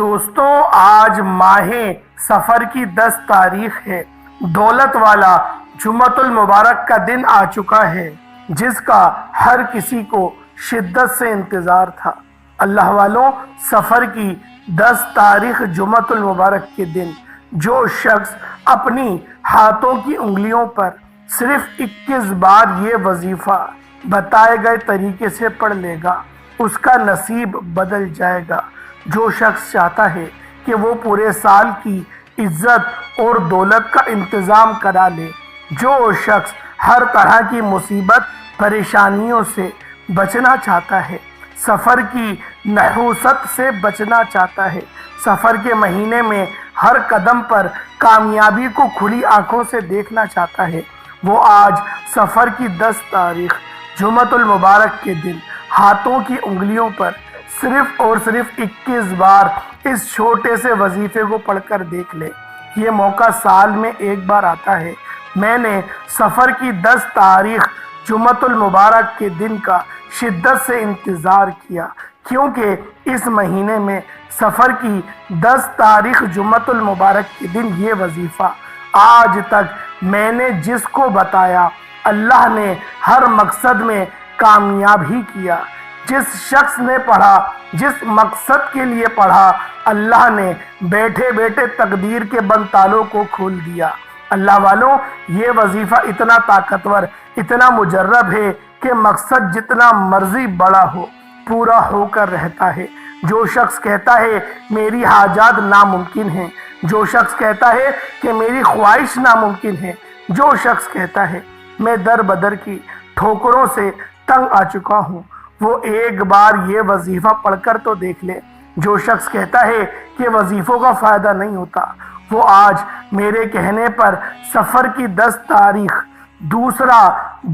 دوستوں آج ماہ سفر کی 10 تاریخ ہے۔ دولت والا جمعۃ المبارک کا دن آ چکا ہے جس کا ہر کسی کو شدت سے انتظار تھا۔ اللہ والوں، سفر کی 10 تاریخ جمعۃ المبارک کے دن جو شخص اپنی ہاتھوں کی انگلیوں پر صرف 21 بار یہ وظیفہ بتائے گئے طریقے سے پڑھ لے گا اس کا نصیب بدل جائے گا۔ جو شخص چاہتا ہے کہ وہ پورے سال کی عزت اور دولت کا انتظام کرا لے، جو شخص ہر طرح کی مصیبت پریشانیوں سے بچنا چاہتا ہے، سفر کی نحوست سے بچنا چاہتا ہے، سفر کے مہینے میں ہر قدم پر کامیابی کو کھلی آنکھوں سے دیکھنا چاہتا ہے، وہ آج سفر کی 10 تاریخ جمعۃ المبارک کے دن ہاتھوں کی انگلیوں پر صرف اور صرف 21 بار اس چھوٹے سے وظیفے کو پڑھ کر دیکھ لے۔ یہ موقع سال میں ایک بار آتا ہے۔ میں نے سفر کی 10 تاریخ جمعۃ المبارک کے دن کا شدت سے انتظار کیا، کیونکہ اس مہینے میں سفر کی 10 تاریخ جمعۃ المبارک کے دن یہ وظیفہ آج تک میں نے جس کو بتایا اللہ نے ہر مقصد میں کامیاب ہی کیا۔ جس شخص نے پڑھا، جس مقصد کے لیے پڑھا، اللہ نے بیٹھے بیٹھے تقدیر کے بند تالوں کو کھول دیا۔ اللہ والوں، یہ وظیفہ اتنا طاقتور، اتنا مجرب ہے کہ مقصد جتنا مرضی بڑا ہو پورا ہو کر رہتا ہے۔ جو شخص کہتا ہے میری حاجات ناممکن ہیں، جو شخص کہتا ہے کہ میری خواہش ناممکن ہے، جو شخص کہتا ہے میں در بدر کی ٹھوکروں سے تنگ آ چکا ہوں، وہ ایک بار یہ وظیفہ پڑھ کر تو دیکھ لے۔ جو شخص کہتا ہے کہ وظیفوں کا فائدہ نہیں ہوتا، وہ آج میرے کہنے پر سفر کی 10 تاریخ دوسرا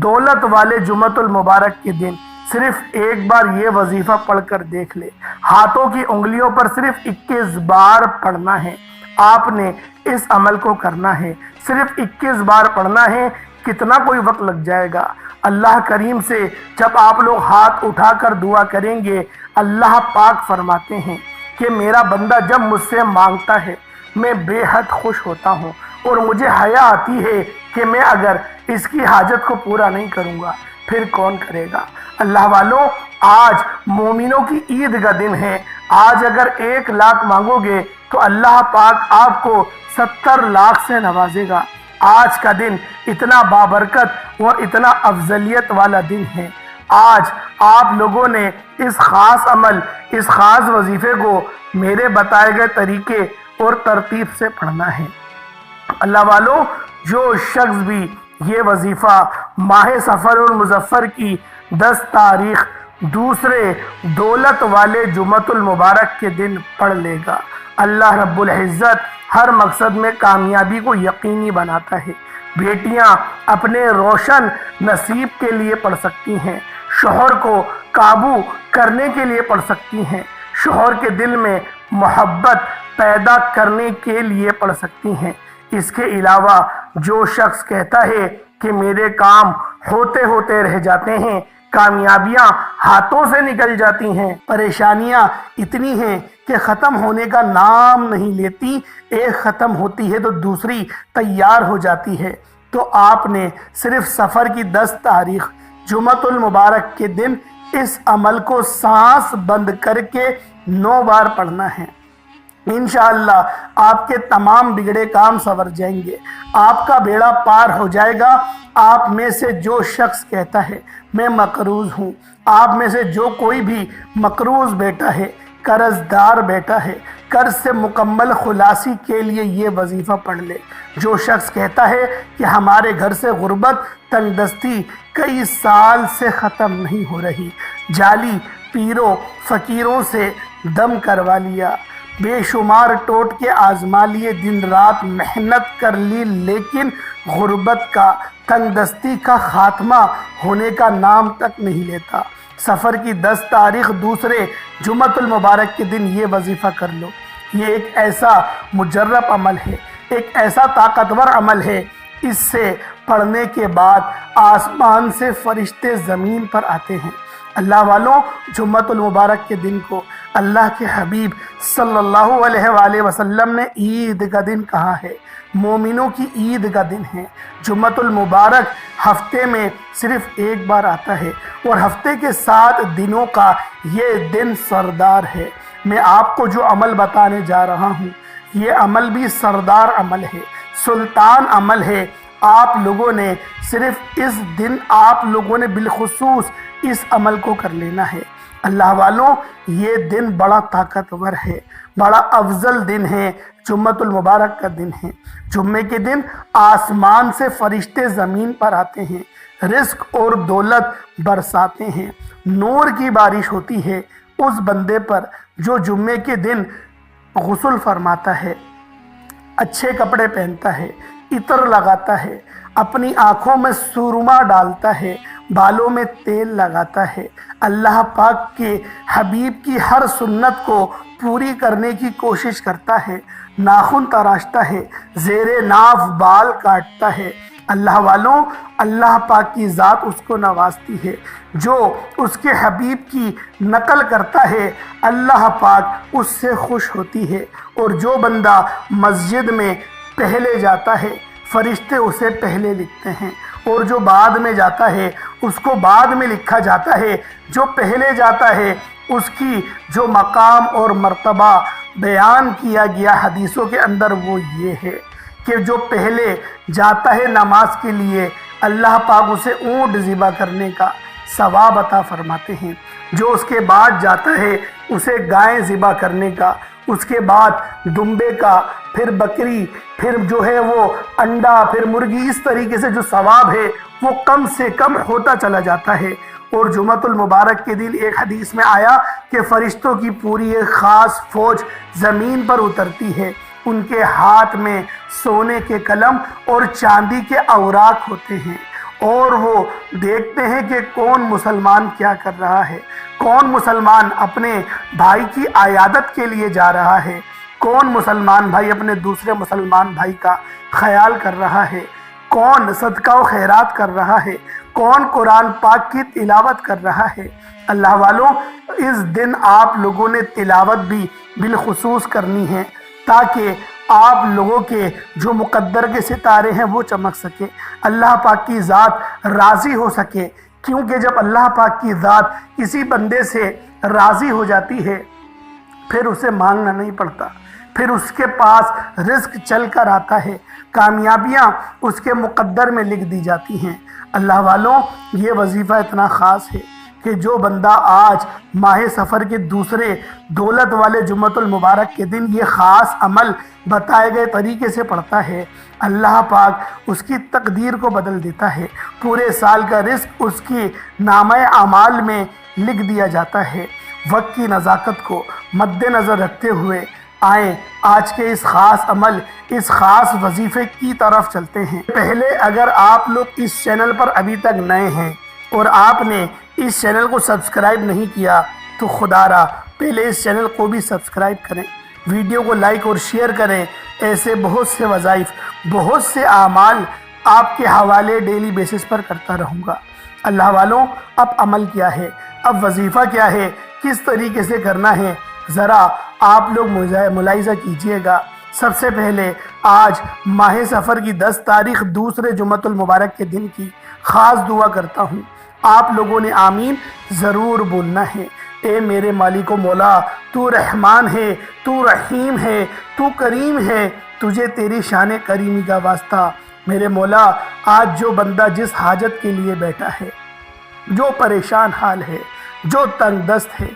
دولت والے جمعۃ المبارک کے دن صرف ایک بار یہ وظیفہ پڑھ کر دیکھ لے۔ ہاتھوں کی انگلیوں پر صرف 21 بار پڑھنا ہے۔ آپ نے اس عمل کو کرنا ہے، صرف 21 بار پڑھنا ہے۔ کتنا کوئی وقت لگ جائے گا؟ اللہ کریم سے جب آپ لوگ ہاتھ اٹھا کر دعا کریں گے، اللہ پاک فرماتے ہیں کہ میرا بندہ جب مجھ سے مانگتا ہے میں بے حد خوش ہوتا ہوں، اور مجھے حیا آتی ہے کہ میں اگر اس کی حاجت کو پورا نہیں کروں گا پھر کون کرے گا؟ اللہ والوں، آج مومنوں کی عید کا دن ہے۔ آج اگر 1 لاکھ مانگو گے تو اللہ پاک آپ کو 70 لاکھ سے نوازے گا۔ آج کا دن اتنا بابرکت اور اتنا افضلیت والا دن ہے۔ آج آپ لوگوں نے اس خاص عمل، اس خاص وظیفے کو میرے بتائے گئے طریقے اور ترتیب سے پڑھنا ہے۔ اللہ والوں، جو شخص بھی یہ وظیفہ ماہ سفر المظفر کی 10 تاریخ دوسرے دولت والے جمعۃ المبارک کے دن پڑھ لے گا، اللہ رب العزت ہر مقصد میں کامیابی کو یقینی بناتا ہے۔ بیٹیاں اپنے روشن نصیب کے لیے پڑھ سکتی ہیں، شوہر کو قابو کرنے کے لیے پڑھ سکتی ہیں، شوہر کے دل میں محبت پیدا کرنے کے لیے پڑھ سکتی ہیں۔ اس کے علاوہ جو شخص کہتا ہے کہ میرے کام ہوتے ہوتے رہ جاتے ہیں، کامیابیاں ہاتھوں سے نکل جاتی ہیں، پریشانیاں اتنی ہیں کہ ختم ہونے کا نام نہیں لیتی، ایک ختم ہوتی ہے تو دوسری تیار ہو جاتی ہے، تو آپ نے صرف سفر کی 10 تاریخ جمعۃ المبارک کے دن اس عمل کو سانس بند کر کے 9 بار پڑھنا ہے۔ انشاءاللہ آپ کے تمام بگڑے کام سنور جائیں گے، آپ کا بیڑا پار ہو جائے گا۔ آپ میں سے جو شخص کہتا ہے میں مقروض ہوں، آپ میں سے جو کوئی بھی مقروض بیٹا ہے، قرض دار بیٹا ہے، قرض سے مکمل خلاصی کے لیے یہ وظیفہ پڑھ لے۔ جو شخص کہتا ہے کہ ہمارے گھر سے غربت، تنگ دستی کئی سال سے ختم نہیں ہو رہی، جعلی پیروں فقیروں سے دم کروا لیا، بے شمار ٹوٹ کے آزما لیے، دن رات محنت کر لی، لیکن غربت کا، تنگ دستی کا خاتمہ ہونے کا نام تک نہیں لیتا، سفر کی 10 تاریخ دوسرے جمعۃ المبارک کے دن یہ وظیفہ کر لو۔ یہ ایک ایسا مجرب عمل ہے، ایک ایسا طاقتور عمل ہے، اس سے پڑھنے کے بعد آسمان سے فرشتے زمین پر آتے ہیں۔ اللہ والوں، جمعۃ المبارک کے دن کو اللہ کے حبیب صلی اللہ علیہ وآلہ وسلم نے عید کا دن کہا ہے، مومنوں کی عید کا دن ہے۔ جمعۃ المبارک ہفتے میں صرف ایک بار آتا ہے اور ہفتے کے 7 دنوں کا یہ دن سردار ہے۔ میں آپ کو جو عمل بتانے جا رہا ہوں، یہ عمل بھی سردار عمل ہے، سلطان عمل ہے۔ آپ لوگوں نے صرف اس دن آپ لوگوں نے بالخصوص اس عمل کو کر لینا ہے۔ اللہ والوں، یہ دن بڑا طاقتور ہے، بڑا افضل دن ہے، جمعۃ المبارک کا دن ہے۔ جمعے کے دن آسمان سے فرشتے زمین پر آتے ہیں، رزق اور دولت برساتے ہیں، نور کی بارش ہوتی ہے اس بندے پر جو جمعے کے دن غسل فرماتا ہے، اچھے کپڑے پہنتا ہے، عطر لگاتا ہے، اپنی آنکھوں میں سرما ڈالتا ہے، بالوں میں تیل لگاتا ہے، اللہ پاک کے حبیب کی ہر سنت کو پوری کرنے کی کوشش کرتا ہے، ناخن تراشتا ہے، زیر ناف بال کاٹتا ہے۔ اللہ والوں، اللہ پاک کی ذات اس کو نوازتی ہے، جو اس کے حبیب کی نقل کرتا ہے اللہ پاک اس سے خوش ہوتی ہے۔ اور جو بندہ مسجد میں پہلے جاتا ہے، فرشتے اسے پہلے لکھتے ہیں، اور جو بعد میں جاتا ہے اس کو بعد میں لکھا جاتا ہے۔ جو پہلے جاتا ہے اس کی جو مقام اور مرتبہ بیان کیا گیا حدیثوں کے اندر وہ یہ ہے کہ جو پہلے جاتا ہے نماز کے لیے، اللہ پاک اسے اونٹ ذبح کرنے کا ثواب عطا فرماتے ہیں۔ جو اس کے بعد جاتا ہے اسے گائے ذبح کرنے کا، اس کے بعد دمبے کا، پھر بکری، پھر جو ہے وہ انڈا، پھر مرغی، اس طریقے سے جو ثواب ہے وہ کم سے کم ہوتا چلا جاتا ہے۔ اور جمعۃ المبارک کے دن ایک حدیث میں آیا کہ فرشتوں کی پوری ایک خاص فوج زمین پر اترتی ہے، ان کے ہاتھ میں سونے کے قلم اور چاندی کے اوراق ہوتے ہیں، اور وہ دیکھتے ہیں کہ کون مسلمان کیا کر رہا ہے، کون مسلمان اپنے بھائی کی عیادت کے لیے جا رہا ہے، کون مسلمان بھائی اپنے دوسرے مسلمان بھائی کا خیال کر رہا ہے، کون صدقہ و خیرات کر رہا ہے، کون قرآن پاک کی تلاوت کر رہا ہے۔ اللہ والوں، اس دن آپ لوگوں نے تلاوت بھی بالخصوص کرنی ہے تاکہ آپ لوگوں کے جو مقدر کے ستارے ہیں وہ چمک سکے، اللہ پاک کی ذات راضی ہو سکے، کیونکہ جب اللہ پاک کی ذات کسی بندے سے راضی ہو جاتی ہے پھر اسے مانگنا نہیں پڑتا، پھر اس کے پاس رزق چل کر آتا ہے، کامیابیاں اس کے مقدر میں لکھ دی جاتی ہیں۔ اللہ والوں، یہ وظیفہ اتنا خاص ہے کہ جو بندہ آج ماہ سفر کے دوسرے دولت والے جمعۃ المبارک کے دن یہ خاص عمل بتائے گئے طریقے سے پڑھتا ہے، اللہ پاک اس کی تقدیر کو بدل دیتا ہے، پورے سال کا رزق اس کی نامہ اعمال میں لکھ دیا جاتا ہے۔ وقت کی نزاکت کو مد نظر رکھتے ہوئے آئیں آج کے اس خاص عمل، اس خاص وظیفے کی طرف چلتے ہیں۔ پہلے اگر آپ لوگ اس چینل پر ابھی تک نئے ہیں اور آپ نے اس چینل کو سبسکرائب نہیں کیا تو خدا را پہلے اس چینل کو بھی سبسکرائب کریں، ویڈیو کو لائک اور شیئر کریں۔ ایسے بہت سے وظائف، بہت سے اعمال آپ کے حوالے ڈیلی بیسس پر کرتا رہوں گا۔ اللہ والوں، اب عمل کیا ہے، اب وظیفہ کیا ہے، کس طریقے سے کرنا ہے، ذرا آپ لوگ ملاحظہ کیجئے گا۔ سب سے پہلے آج ماہ سفر کی 10 تاریخ دوسرے جمعۃ المبارک کے دن کی خاص دعا کرتا ہوں، آپ لوگوں نے آمین ضرور بولنا ہے۔ اے میرے مالک و مولا، تو رحمان ہے، تو رحیم ہے، تو کریم ہے، تجھے تیری شان کریمی کا واسطہ۔ میرے مولا، آج جو بندہ جس حاجت کے لیے بیٹھا ہے، جو پریشان حال ہے، جو تنگ دست ہے،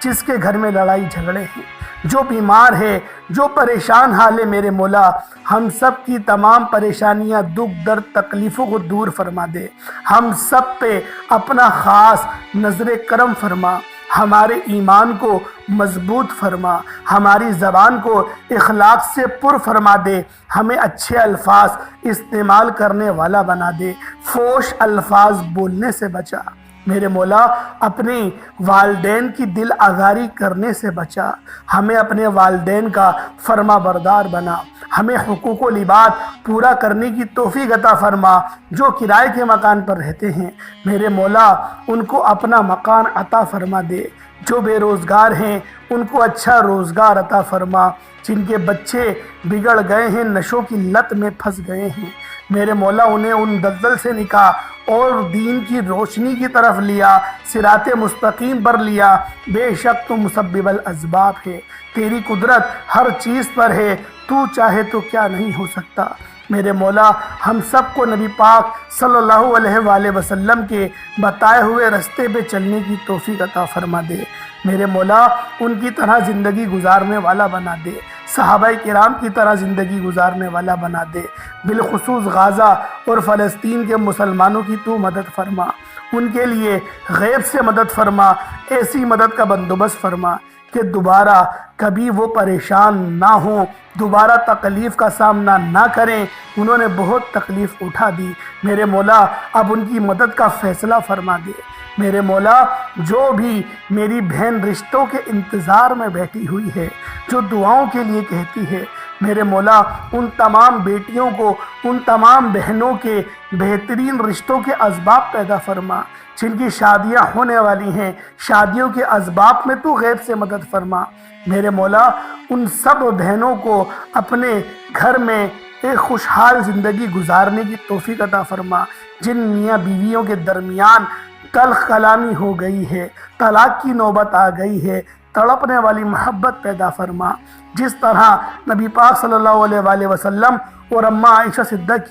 جس کے گھر میں لڑائی جھگڑے ہیں، جو بیمار ہے، جو پریشان حال ہے، میرے مولا ہم سب کی تمام پریشانیاں، دکھ درد، تکلیفوں کو دور فرما دے، ہم سب پہ اپنا خاص نظر کرم فرما، ہمارے ایمان کو مضبوط فرما، ہماری زبان کو اخلاق سے پر فرما دے، ہمیں اچھے الفاظ استعمال کرنے والا بنا دے، فوش الفاظ بولنے سے بچا۔ میرے مولا اپنے والدین کی دل آزاری کرنے سے بچا، ہمیں اپنے والدین کا فرما بردار بنا، ہمیں حقوق و لباس پورا کرنے کی توفیق عطا فرما۔ جو کرائے کے مکان پر رہتے ہیں میرے مولا ان کو اپنا مکان عطا فرما دے، جو بے روزگار ہیں ان کو اچھا روزگار عطا فرما، جن کے بچے بگڑ گئے ہیں، نشوں کی لت میں پھنس گئے ہیں، میرے مولا انہیں ان دلدل سے نکال اور دین کی روشنی کی طرف لیا، صراط مستقیم پر لیا۔ بے شک تو مسبب الاسباب ہے، تیری قدرت ہر چیز پر ہے، تو چاہے تو کیا نہیں ہو سکتا۔ میرے مولا ہم سب کو نبی پاک صلی اللہ علیہ وآلہ وسلم کے بتائے ہوئے رستے پہ چلنے کی توفیق عطا فرما دے۔ میرے مولا ان کی طرح زندگی گزارنے والا بنا دے، صحابہ کرام کی طرح زندگی گزارنے والا بنا دے۔ بالخصوص غزہ اور فلسطین کے مسلمانوں کی تو مدد فرما، ان کے لیے غیب سے مدد فرما، ایسی مدد کا بندوبست فرما کہ دوبارہ کبھی وہ پریشان نہ ہوں، دوبارہ تکلیف کا سامنا نہ کریں۔ انہوں نے بہت تکلیف اٹھا دی، میرے مولا اب ان کی مدد کا فیصلہ فرما دے۔ میرے مولا جو بھی میری بہن رشتوں کے انتظار میں بیٹھی ہوئی ہے، جو دعاؤں کے لیے کہتی ہے، میرے مولا ان تمام بیٹیوں کو، ان تمام بہنوں کے بہترین رشتوں کے اسباب پیدا فرما، جن کی شادیاں ہونے والی ہیں، شادیوں کے اسباب میں تو غیب سے مدد فرما۔ میرے مولا ان سب بہنوں کو اپنے گھر میں ایک خوشحال زندگی گزارنے کی توفیق عطا فرما، جن میاں بیویوں کے درمیان تلخ کلامی ہو گئی ہے، طلاق کی نوبت آ گئی ہے، تڑپنے والی محبت پیدا فرما۔ جس طرح نبی پاک صلی اللہ علیہ وآلہ وسلم اور اماں عائشہ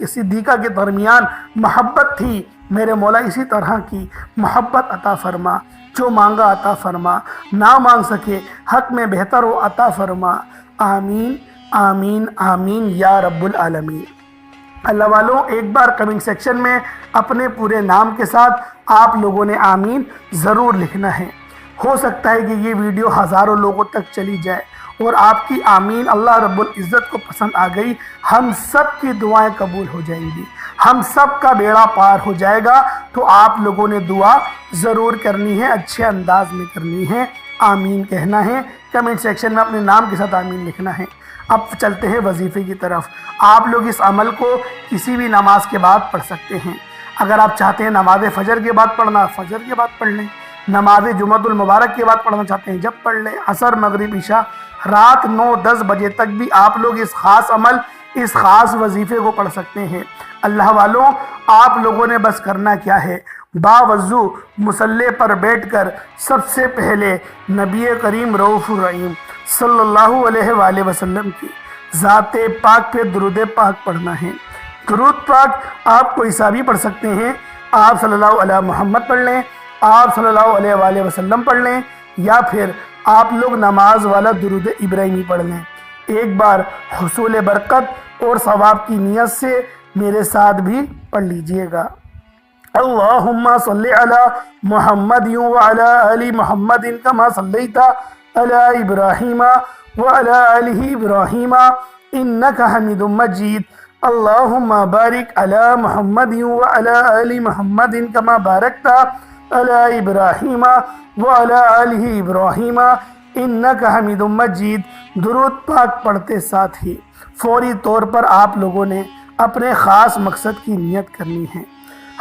صدیقہ کے درمیان محبت تھی، میرے مولا اسی طرح کی محبت عطا فرما، جو مانگا عطا فرما، نہ مانگ سکے حق میں بہتر ہو عطا فرما۔ آمین آمین آمین یا رب العالمین۔ اللہ والوں ایک بار کمنٹ سیکشن میں اپنے پورے نام کے ساتھ آپ لوگوں نے آمین ضرور لکھنا ہے۔ ہو سکتا ہے کہ یہ ویڈیو ہزاروں لوگوں تک چلی جائے اور آپ کی آمین اللہ رب العزت کو پسند آ گئی، ہم سب کی دعائیں قبول ہو جائیں گی، ہم سب کا بیڑا پار ہو جائے گا۔ تو آپ لوگوں نے دعا ضرور کرنی ہے، اچھے انداز میں کرنی ہے، آمین کہنا ہے، کمنٹ سیکشن میں اپنے نام کے ساتھ آمین لکھنا ہے۔ اب چلتے ہیں وظیفے کی طرف۔ آپ لوگ اس عمل کو کسی بھی نماز کے بعد پڑھ سکتے ہیں۔ اگر آپ چاہتے ہیں نماز فجر کے بعد پڑھنا، فجر کے بعد پڑھ لیں۔ نماز جمعۃ المبارک کے بعد پڑھنا چاہتے ہیں، جب پڑھ لیں۔ عصر، مغرب، عشاء، رات 9-10 بجے تک بھی آپ لوگ اس خاص عمل، اس خاص وظیفے کو پڑھ سکتے ہیں۔ اللہ والوں آپ لوگوں نے بس کرنا کیا ہے، باوضو مصلی پر بیٹھ کر سب سے پہلے نبی کریم رؤوف الرحیم صلی اللہ علیہ وآلہ وسلم کی ذات پاک پہ درود پاک پڑھنا ہے۔ درود پاک آپ کو ایسا بھی پڑھ سکتے ہیں، آپ صلی اللہ علیہ محمد پڑھ لیں، آپ صلی اللہ علیہ وآلہ وسلم پڑھ لیں، یا پھر آپ لوگ نماز والا درود ابراہیمی پڑھ لیں۔ ایک بار حصول برکت اور ثواب کی نیت سے میرے ساتھ بھی پڑھ لیجئے گا۔ اللہم صلی علی محمد وعلی آل محمد کما صلیت علی ابراہیم وعلی آل ابراہیم انک حمید مجید۔ اللہم بارک علی محمد وعلی آل محمد کما بارکت علی ابراہیم وعلی آل ابراہیم انک حمید مجید۔ درود پاک پڑھتے ساتھ ہی فوری طور پر آپ لوگوں نے اپنے خاص مقصد کی نیت کرنی ہے۔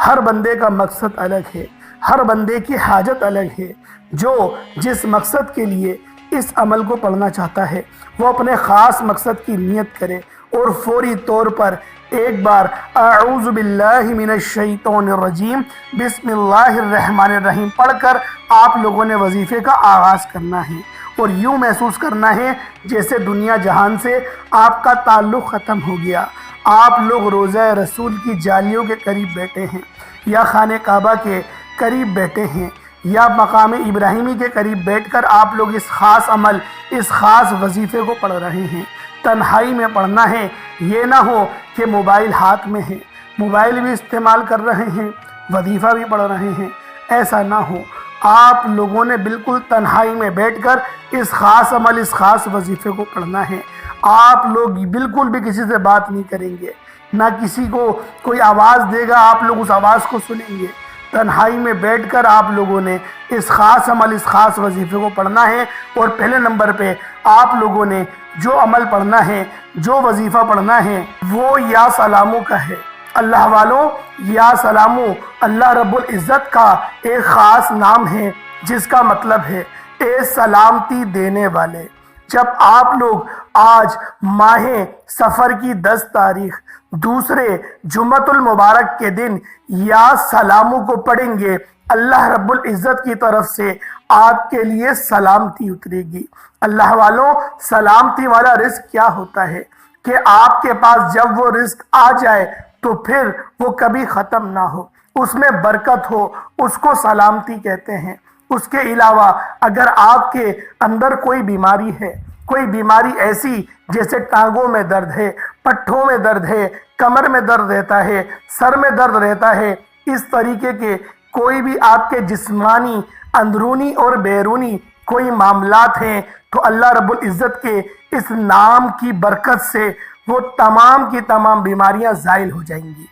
ہر بندے کا مقصد الگ ہے، ہر بندے کی حاجت الگ ہے۔ جو جس مقصد کے لیے اس عمل کو پڑھنا چاہتا ہے وہ اپنے خاص مقصد کی نیت کرے اور فوری طور پر ایک بار اعوذ باللہ من الشیطان الرجیم بسم اللہ الرحمن الرحیم پڑھ کر آپ لوگوں نے وظیفے کا آغاز کرنا ہے، اور یوں محسوس کرنا ہے جیسے دنیا جہان سے آپ کا تعلق ختم ہو گیا۔ آپ لوگ روضہ رسول کی جالیوں کے قریب بیٹھے ہیں، یا خانہ کعبہ کے قریب بیٹھے ہیں، یا مقام ابراہیمی کے قریب بیٹھ کر آپ لوگ اس خاص عمل، اس خاص وظیفے کو پڑھ رہے ہیں۔ تنہائی میں پڑھنا ہے، یہ نہ ہو کہ موبائل ہاتھ میں ہے، موبائل بھی استعمال کر رہے ہیں، وظیفہ بھی پڑھ رہے ہیں، ایسا نہ ہو۔ آپ لوگوں نے بالکل تنہائی میں بیٹھ کر اس خاص عمل، اس خاص وظیفے کو پڑھنا ہے۔ آپ لوگ بالکل بھی کسی سے بات نہیں کریں گے، نہ کسی کو کوئی آواز دے گا، آپ لوگ اس آواز کو سنیں گے۔ تنہائی میں بیٹھ کر آپ لوگوں نے اس خاص عمل، اس خاص وظیفے کو پڑھنا ہے۔ اور پہلے نمبر پہ آپ لوگوں نے جو عمل پڑھنا ہے، جو وظیفہ پڑھنا ہے، وہ یا سلامو کا ہے۔ اللہ والوں یا سلامو اللہ رب العزت کا ایک خاص نام ہے، جس کا مطلب ہے اے سلامتی دینے والے۔ جب آپ لوگ آج ماہ سفر کی 10 تاریخ دوسرے جمعۃ المبارک کے دن یا سلاموں کو پڑھیں گے، اللہ رب العزت کی طرف سے آپ کے لیے سلامتی اترے گی۔ اللہ والوں، سلامتی والا رزق کیا ہوتا ہے کہ آپ کے پاس جب وہ رزق آ جائے تو پھر وہ کبھی ختم نہ ہو، اس میں برکت ہو، اس کو سلامتی کہتے ہیں۔ اس کے علاوہ اگر آپ کے اندر کوئی بیماری ہے، کوئی بیماری ایسی جیسے ٹانگوں میں درد ہے، پٹھوں میں درد ہے، کمر میں درد رہتا ہے، سر میں درد رہتا ہے، اس طریقے کے کوئی بھی آپ کے جسمانی اندرونی اور بیرونی کوئی معاملات ہیں تو اللہ رب العزت کے اس نام کی برکت سے وہ تمام کی تمام بیماریاں زائل ہو جائیں گی۔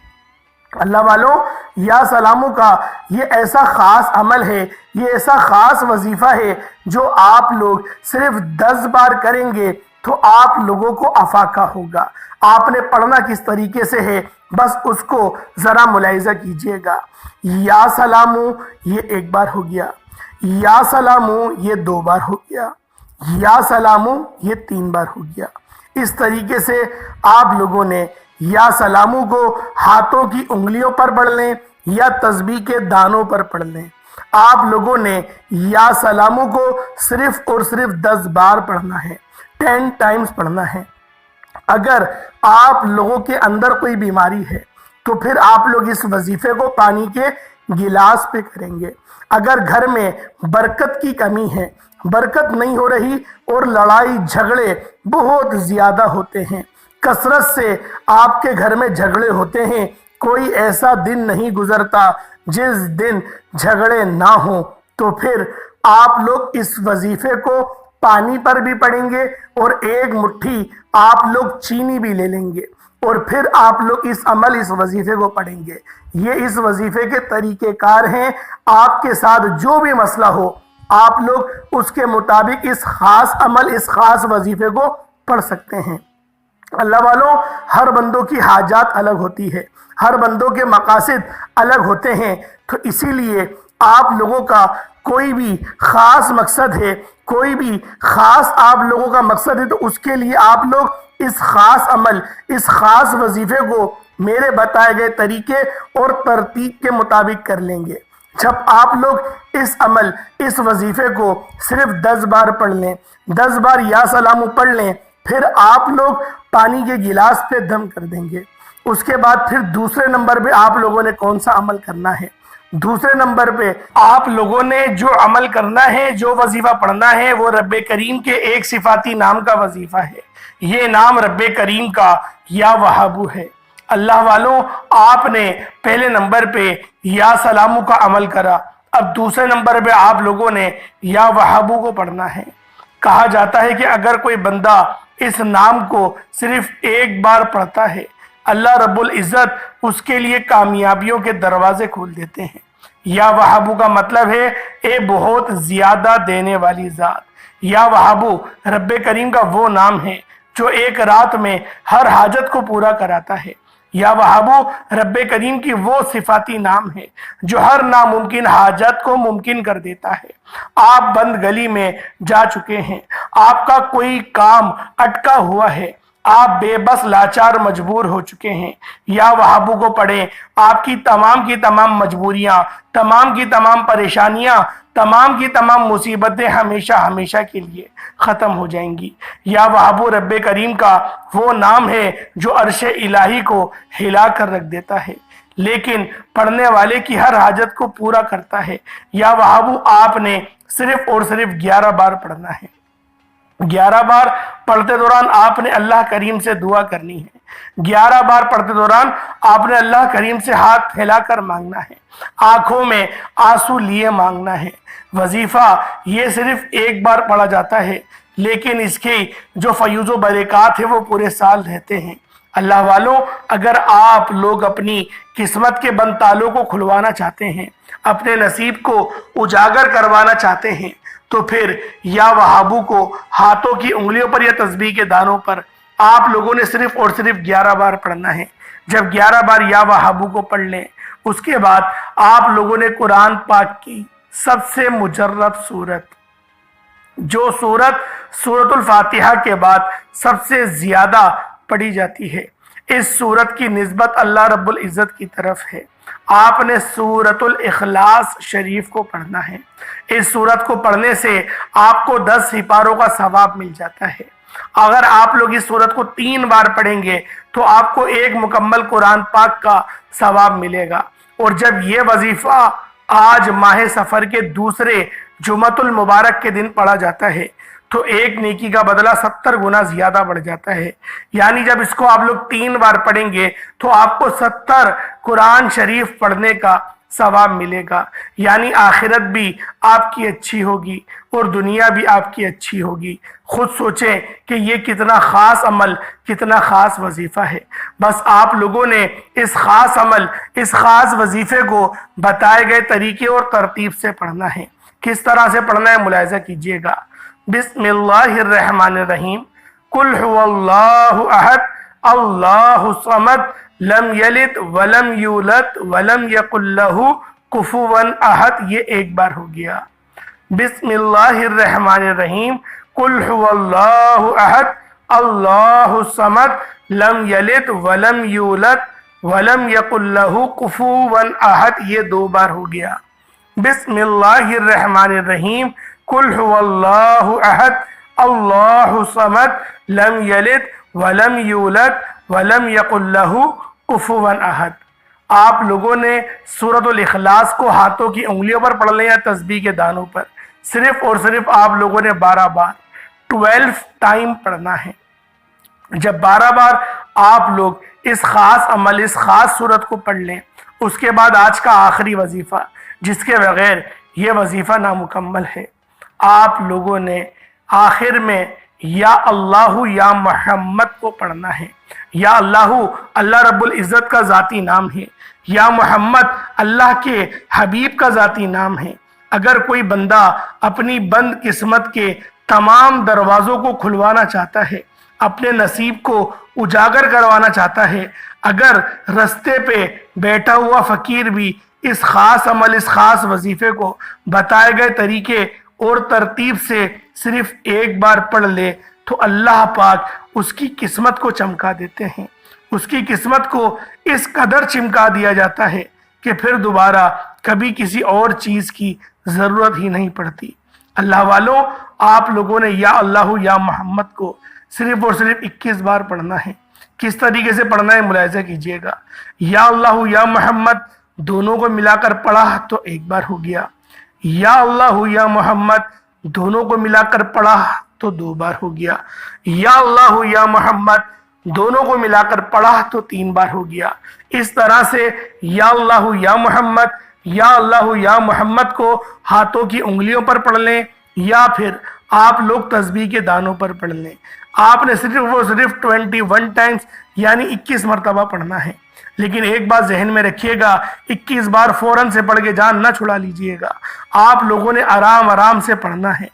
اللہ والوں، یا سلاموں کا یہ ایسا خاص عمل ہے، یہ ایسا خاص وظیفہ ہے جو آپ لوگ صرف 10 بار کریں گے تو آپ لوگوں کو افاقہ ہوگا۔ آپ نے پڑھنا کس طریقے سے ہے بس اس کو ذرا ملاحظہ کیجئے گا۔ یا سلاموں یہ 1 بار ہو گیا، یا سلاموں یہ 2 بار ہو گیا، یا سلاموں یہ 3 بار ہو گیا۔ اس طریقے سے آپ لوگوں نے یا سلاموں کو ہاتھوں کی انگلیوں پر پڑھ لیں یا تسبیح کے دانوں پر پڑھ لیں۔ آپ لوگوں نے یا سلاموں کو صرف اور صرف 10 بار پڑھنا ہے، 10 ٹائمز پڑھنا ہے۔ اگر آپ لوگوں کے اندر کوئی بیماری ہے تو پھر آپ لوگ اس وظیفے کو پانی کے گلاس پہ کریں گے۔ اگر گھر میں برکت کی کمی ہے، برکت نہیں ہو رہی اور لڑائی جھگڑے بہت زیادہ ہوتے ہیں، کثرت سے آپ کے گھر میں جھگڑے ہوتے ہیں، کوئی ایسا دن نہیں گزرتا جس دن جھگڑے نہ ہوں، تو پھر آپ لوگ اس وظیفے کو پانی پر بھی پڑھیں گے اور 1 مٹھی آپ لوگ چینی بھی لے لیں گے اور پھر آپ لوگ اس وظیفے کو پڑھیں گے۔ یہ اس وظیفے کے طریقہ کار ہیں۔ آپ کے ساتھ جو بھی مسئلہ ہو آپ لوگ اس کے مطابق اس خاص عمل، اس خاص وظیفے کو پڑھ سکتے ہیں۔ اللہ والوں، ہر بندوں کی حاجات الگ ہوتی ہے، ہر بندوں کے مقاصد الگ ہوتے ہیں، تو اسی لیے آپ لوگوں کا کوئی بھی خاص مقصد ہے، کوئی بھی خاص آپ لوگوں کا مقصد ہے تو اس کے لیے آپ لوگ اس خاص عمل، اس خاص وظیفے کو میرے بتائے گئے طریقے اور ترتیب کے مطابق کر لیں گے۔ جب آپ لوگ اس عمل، اس وظیفے کو صرف 10 بار پڑھ لیں، 10 بار یا سلاموں پڑھ لیں، پھر آپ لوگ پانی کے گلاس پہ دم کر دیں گے۔ اس کے بعد پھر دوسرے نمبر پہ آپ لوگوں نے کون سا عمل کرنا ہے؟ دوسرے نمبر پہ آپ لوگوں نے جو عمل کرنا ہے، جو وظیفہ پڑھنا ہے، وہ رب کریم کے ایک صفاتی نام کا وظیفہ ہے۔ یہ نام رب کریم کا یا وہابو ہے۔ اللہ والوں، آپ نے پہلے نمبر پہ یا سلاموں کا عمل کرا، اب دوسرے نمبر پہ آپ لوگوں نے یا وہابو کو پڑھنا ہے۔ کہا جاتا ہے کہ اگر کوئی بندہ اس نام کو صرف 1 بار پڑھتا ہے، اللہ رب العزت اس کے لیے کامیابیوں کے دروازے کھول دیتے ہیں۔ یا وہابو کا مطلب ہے اے بہت زیادہ دینے والی ذات۔ یا وہابو رب کریم کا وہ نام ہے جو ایک رات میں ہر حاجت کو پورا کراتا ہے۔ یا وہابو رب کریم کی وہ صفاتی نام ہے جو ہر ناممکن حاجت کو ممکن کر دیتا ہے۔ آپ بند گلی میں جا چکے ہیں، آپ کا کوئی کام اٹکا ہوا ہے، آپ بے بس لاچار مجبور ہو چکے ہیں، یا وہابو کو پڑھیں، آپ کی تمام مجبوریاں، تمام کی تمام پریشانیاں، تمام کی تمام مصیبتیں ہمیشہ ہمیشہ کے لیے ختم ہو جائیں گی۔ یا وہابو رب کریم کا وہ نام ہے جو عرش الہی کو ہلا کر رکھ دیتا ہے لیکن پڑھنے والے کی ہر حاجت کو پورا کرتا ہے۔ یا وہابو آپ نے صرف اور صرف 11 بار پڑھنا ہے۔ 11 بار پڑھتے دوران آپ نے اللہ کریم سے دعا کرنی ہے۔ 11 بار پڑھتے دوران آپ نے اللہ کریم سے ہاتھ پھیلا کر مانگنا ہے، آنکھوں میں آنسو لیے مانگنا ہے۔ وظیفہ یہ صرف 1 بار پڑھا جاتا ہے لیکن اس کی جو فیوز و برکات ہے وہ پورے سال رہتے ہیں۔ اللہ والوں، اگر آپ لوگ اپنی قسمت کے بند تالوں کو کھلوانا چاہتے ہیں، اپنے نصیب کو اجاگر کروانا چاہتے ہیں، تو پھر یا وہابو کو ہاتھوں کی انگلیوں پر یا تسبیح کے دانوں پر آپ لوگوں نے صرف اور صرف 11 بار پڑھنا ہے۔ جب 11 بار یا وہابو کو پڑھ لیں، اس کے بعد آپ لوگوں نے قرآن پاک کی سب سے مجرب سورت جو سورۃ الفاتحہ کے بعد سب سے زیادہ پڑھی جاتی ہے۔ اس سورت کی نسبت اللہ رب العزت کی طرف ہے۔ آپ نے سورۃ الاخلاص شریف کو پڑھنا ہے۔ اس سورت کو پڑھنے سے آپ کو 10 سپاروں کا ثواب مل جاتا ہے۔ اگر آپ لوگ اس سورت کو 3 بار پڑھیں گے تو آپ کو 1 مکمل قرآن پاک کا ثواب ملے گا۔ اور جب یہ وظیفہ آج ماہ سفر کے دوسرے جمعۃ المبارک کے دن پڑھا جاتا ہے تو ایک نیکی کا بدلہ 70 گنا زیادہ بڑھ جاتا ہے۔ یعنی جب اس کو آپ لوگ 3 بار پڑھیں گے تو آپ کو 70 قرآن شریف پڑھنے کا ثواب ملے گا۔ یعنی آخرت بھی آپ کی اچھی ہوگی اور دنیا بھی آپ کی اچھی ہوگی۔ خود سوچیں کہ یہ کتنا خاص عمل، کتنا خاص وظیفہ ہے۔ بس آپ لوگوں نے اس خاص عمل، اس خاص وظیفے کو بتائے گئے طریقے اور ترتیب سے پڑھنا ہے۔ کس طرح سے پڑھنا ہے ملاحظہ کیجئے گا۔ بسم اللہ الرحمن الرحیم، قل هو اللہ احد اللہ الصمد لم یلد ولم یولد ولم یکن لہ کفوا احد۔ یہ ایک بار ہو گیا۔ بسم اللہ الرحمن الرحیم، قل هو اللہ احد اللہ الصمد لم یلد ولم یولد ولم یکن لہ کفوا احد۔ یہ 2 بار ہو گیا۔ بسم اللہ الرحمن الرحیم، قل هو اللہ احد اللہ الصمد لم یلد ولم یولد ولم یکن لہ کفوا احد۔ آپ لوگوں نے سورۃ الاخلاص کو ہاتھوں کی انگلیوں پر پڑھ لیا، تسبیح کے دانوں پر۔ صرف اور صرف آپ لوگوں نے 12 بار 12 ٹائم پڑھنا ہے۔ جب 12 بار آپ لوگ اس خاص عمل، اس خاص سورت کو پڑھ لیں، اس کے بعد آج کا آخری وظیفہ جس کے بغیر یہ وظیفہ نامکمل ہے، آپ لوگوں نے آخر میں یا اللہ یا محمد کو پڑھنا ہے۔ یا اللہ اللہ رب العزت کا ذاتی نام ہے، یا محمد اللہ کے حبیب کا ذاتی نام ہے۔ اگر کوئی بندہ اپنی بند قسمت کے تمام دروازوں کو کھلوانا چاہتا ہے، اپنے نصیب کو اجاگر کروانا چاہتا ہے، اگر رستے پہ بیٹھا ہوا فقیر بھی اس خاص عمل، اس خاص وظیفے کو بتائے گئے طریقے اور ترتیب سے صرف 1 بار پڑھ لے تو اللہ پاک اس کی قسمت کو چمکا دیتے ہیں۔ اس کی قسمت کو اس قدر چمکا دیا جاتا ہے کہ پھر دوبارہ کبھی کسی اور چیز کی ضرورت ہی نہیں پڑتی۔ اللہ والوں، آپ لوگوں نے یا اللہ یا محمد کو صرف اور صرف 21 بار پڑھنا ہے۔ کس طریقے سے پڑھنا ہے ملاحظہ کیجئے گا۔ یا اللہ یا محمد دونوں کو ملا کر پڑھا تو 1 بار ہو گیا۔ یا اللہ یا محمد دونوں کو ملا کر پڑھا تو 2 بار ہو گیا۔ یا اللہ یا محمد دونوں کو ملا کر پڑھا تو 3 بار ہو گیا۔ اس طرح سے یا اللہ یا محمد، یا اللہ یا محمد کو ہاتھوں کی انگلیوں پر پڑھ لیں یا پھر آپ لوگ تسبیح کے دانوں پر پڑھ لیں۔ آپ نے صرف اور صرف 21 ٹائمز یعنی 21 مرتبہ پڑھنا ہے۔ لیکن ایک بات ذہن میں رکھیے گا، 21 بار فوراً سے پڑھ کے جان نہ چھڑا لیجئے گا۔ آپ لوگوں نے آرام آرام سے پڑھنا ہے۔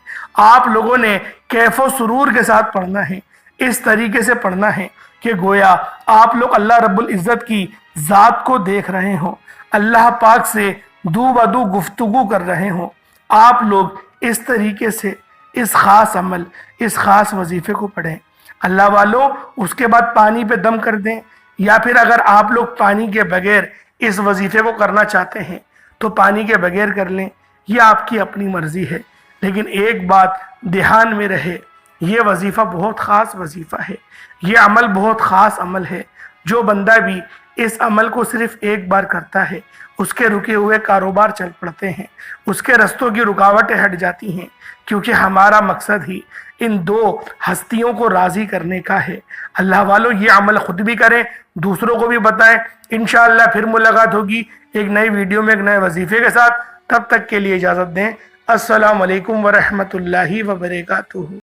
آپ لوگوں نے کیف و سرور کے ساتھ پڑھنا ہے۔ اس طریقے سے پڑھنا ہے کہ گویا آپ لوگ اللہ رب العزت کی ذات کو دیکھ رہے ہوں، اللہ پاک سے دو بدو گفتگو کر رہے ہوں۔ آپ لوگ اس طریقے سے اس خاص عمل، اس خاص وظیفے کو پڑھیں۔ اللہ والوں، اس کے بعد پانی پہ دم کر دیں، یا پھر اگر آپ لوگ پانی کے بغیر اس وظیفے کو کرنا چاہتے ہیں تو پانی کے بغیر کر لیں، یہ آپ کی اپنی مرضی ہے۔ لیکن ایک بات دھیان میں رہے، یہ وظیفہ بہت خاص وظیفہ ہے، یہ عمل بہت خاص عمل ہے۔ جو بندہ بھی اس عمل کو صرف 1 بار کرتا ہے، اس کے رکے ہوئے کاروبار چل پڑتے ہیں، اس کے رستوں کی رکاوٹیں ہٹ جاتی ہیں، کیونکہ ہمارا مقصد ہی ان 2 ہستیوں کو راضی کرنے کا ہے۔ اللہ والوں، یہ عمل خود بھی کریں، دوسروں کو بھی بتائیں۔ انشاءاللہ پھر ملاقات ہوگی ایک نئی ویڈیو میں، ایک نئے وظیفے کے ساتھ۔ تب تک کے لیے اجازت دیں۔ السلام علیکم ورحمۃ اللہ وبرکاتہ۔